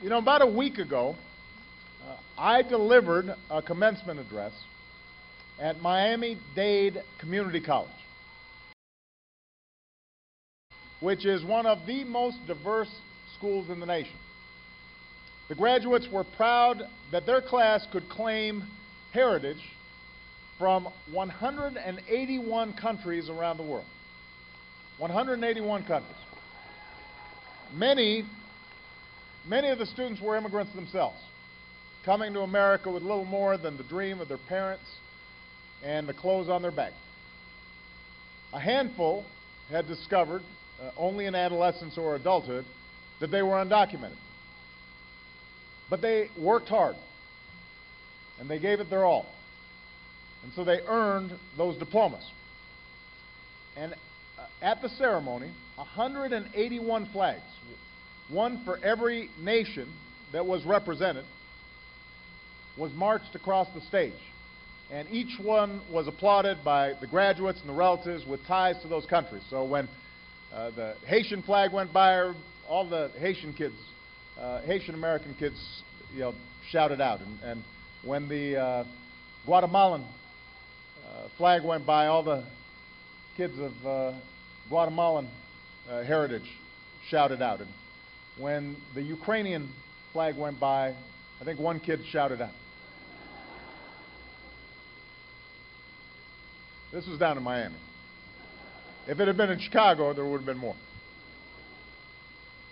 You know, about a week ago, I delivered a commencement address at Miami-Dade Community College, which is one of the most diverse schools in the nation. The graduates were proud that their class could claim heritage from 181 countries around the world. 181 countries. Many of the students were immigrants themselves, coming to America with little more than the dream of their parents and the clothes on their back. A handful had discovered, only in adolescence or adulthood, that they were undocumented. But they worked hard, and they gave it their all. And so they earned those diplomas. And at the ceremony, 181 flags, one for every nation that was represented, was marched across the stage. And each one was applauded by the graduates and the relatives with ties to those countries. So when the Haitian flag went by, all the Haitian kids, Haitian American kids, shouted out. And when the Guatemalan flag went by, all the kids of Guatemalan heritage shouted out. And when the Ukrainian flag went by, I think one kid shouted out. This was down in Miami. If it had been in Chicago, there would have been more.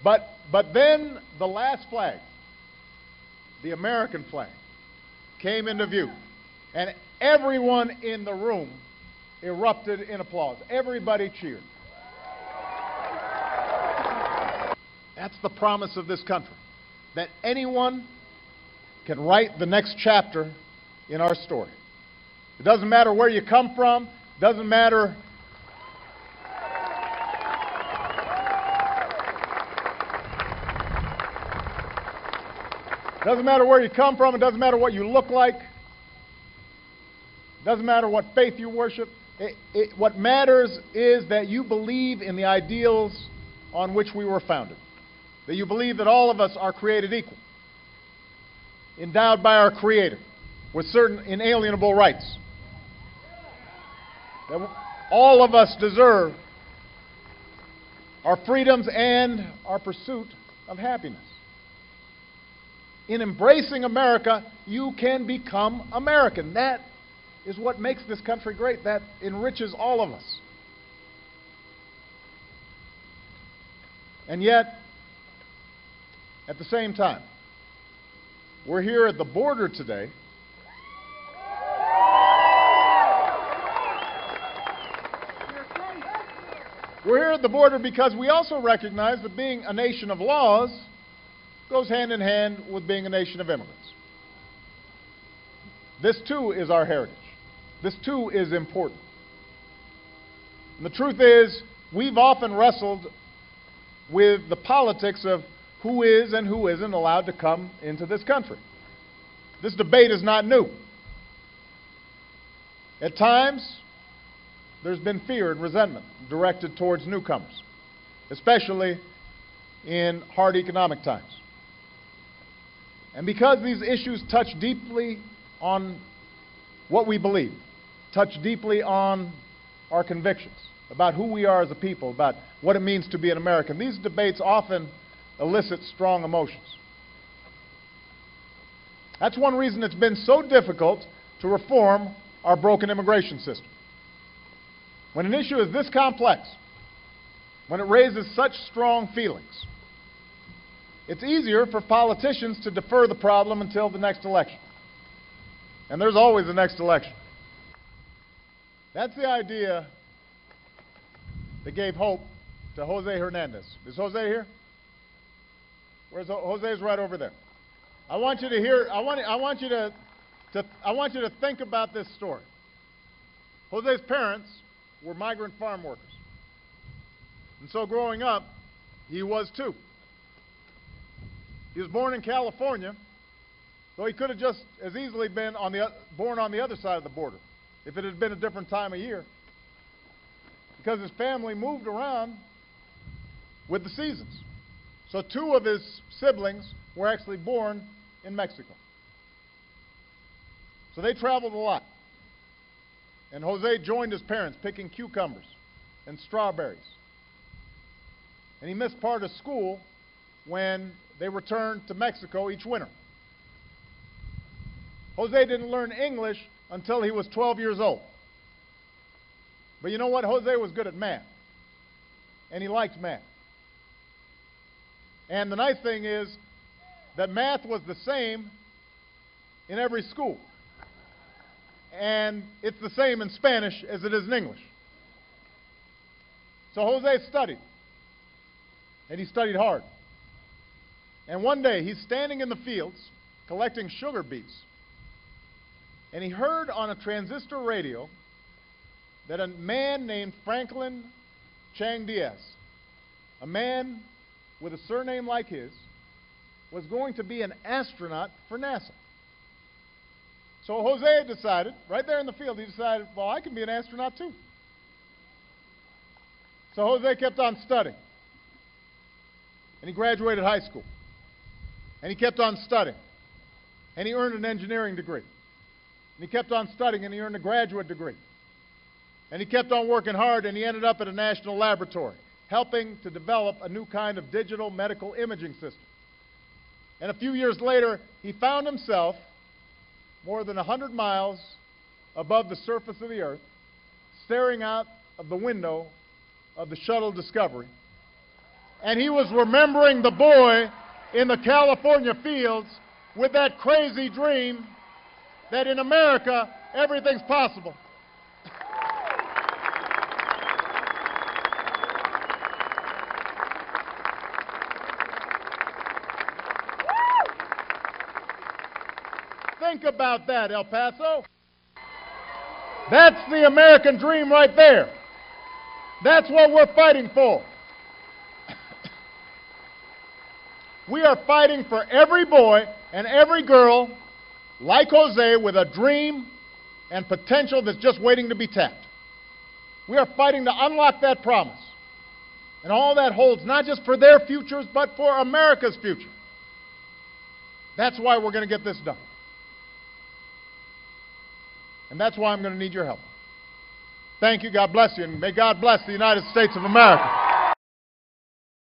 But then the last flag, the American flag, came into view. And everyone in the room erupted in applause. Everybody cheered. That's the promise of this country, that anyone can write the next chapter in our story. It doesn't matter where you come from, doesn't matter where you come from, it doesn't matter what you look like, it doesn't matter what faith you worship. What matters is that you believe in the ideals on which we were founded. That you believe that all of us are created equal, endowed by our Creator with certain inalienable rights. That all of us deserve our freedoms and our pursuit of happiness. In embracing America, you can become American. That is what makes this country great. That enriches all of us. And yet, at the same time, we're here at the border today because we also recognize that being a nation of laws goes hand in hand with being a nation of immigrants. This too is our heritage. This too is important. And the truth is, we've often wrestled with the politics of who is and who isn't allowed to come into this country. This debate is not new. At times, there's been fear and resentment directed towards newcomers, especially in hard economic times. And because these issues touch deeply on what we believe, touch deeply on our convictions about who we are as a people, about what it means to be an American, these debates often elicit strong emotions. That's one reason it's been so difficult to reform our broken immigration system. When an issue is this complex, when it raises such strong feelings, it's easier for politicians to defer the problem until the next election. And there's always the next election. That's the idea that gave hope to Jose Hernandez. Is Jose here? Where's Jose's right over there. I want you to hear, I want you to think about this story. Jose's parents were migrant farm workers. And so growing up, he was too. He was born in California, though he could have just as easily been born on the other side of the border if it had been a different time of year, because his family moved around with the seasons. So two of his siblings were actually born in Mexico. So they traveled a lot. And Jose joined his parents picking cucumbers and strawberries. And he missed part of school when they returned to Mexico each winter. Jose didn't learn English until he was 12 years old. But you know what? Jose was good at math. And he liked math. And the nice thing is that math was the same in every school. And it's the same in Spanish as it is in English. So Jose studied. And he studied hard. And one day he's standing in the fields collecting sugar beets. And he heard on a transistor radio that a man named Franklin Chang Diaz, a man with a surname like his, was going to be an astronaut for NASA. So Jose decided, right there in the field, he decided, well, I can be an astronaut too. So Jose kept on studying. And he graduated high school. And he kept on studying. And he earned an engineering degree. And he kept on studying and he earned a graduate degree. And he kept on working hard and he ended up at a national laboratory, helping to develop a new kind of digital medical imaging system. And a few years later, he found himself more than 100 miles above the surface of the Earth, staring out of the window of the shuttle Discovery. And he was remembering the boy in the California fields with that crazy dream that in America, everything's possible. Think about that, El Paso. That's the American dream right there. That's what we're fighting for. We are fighting for every boy and every girl like Jose with a dream and potential that's just waiting to be tapped. We are fighting to unlock that promise. And all that holds not just for their futures, but for America's future. That's why we're going to get this done. And that's why I'm going to need your help. Thank you. God bless you. And may God bless the United States of America.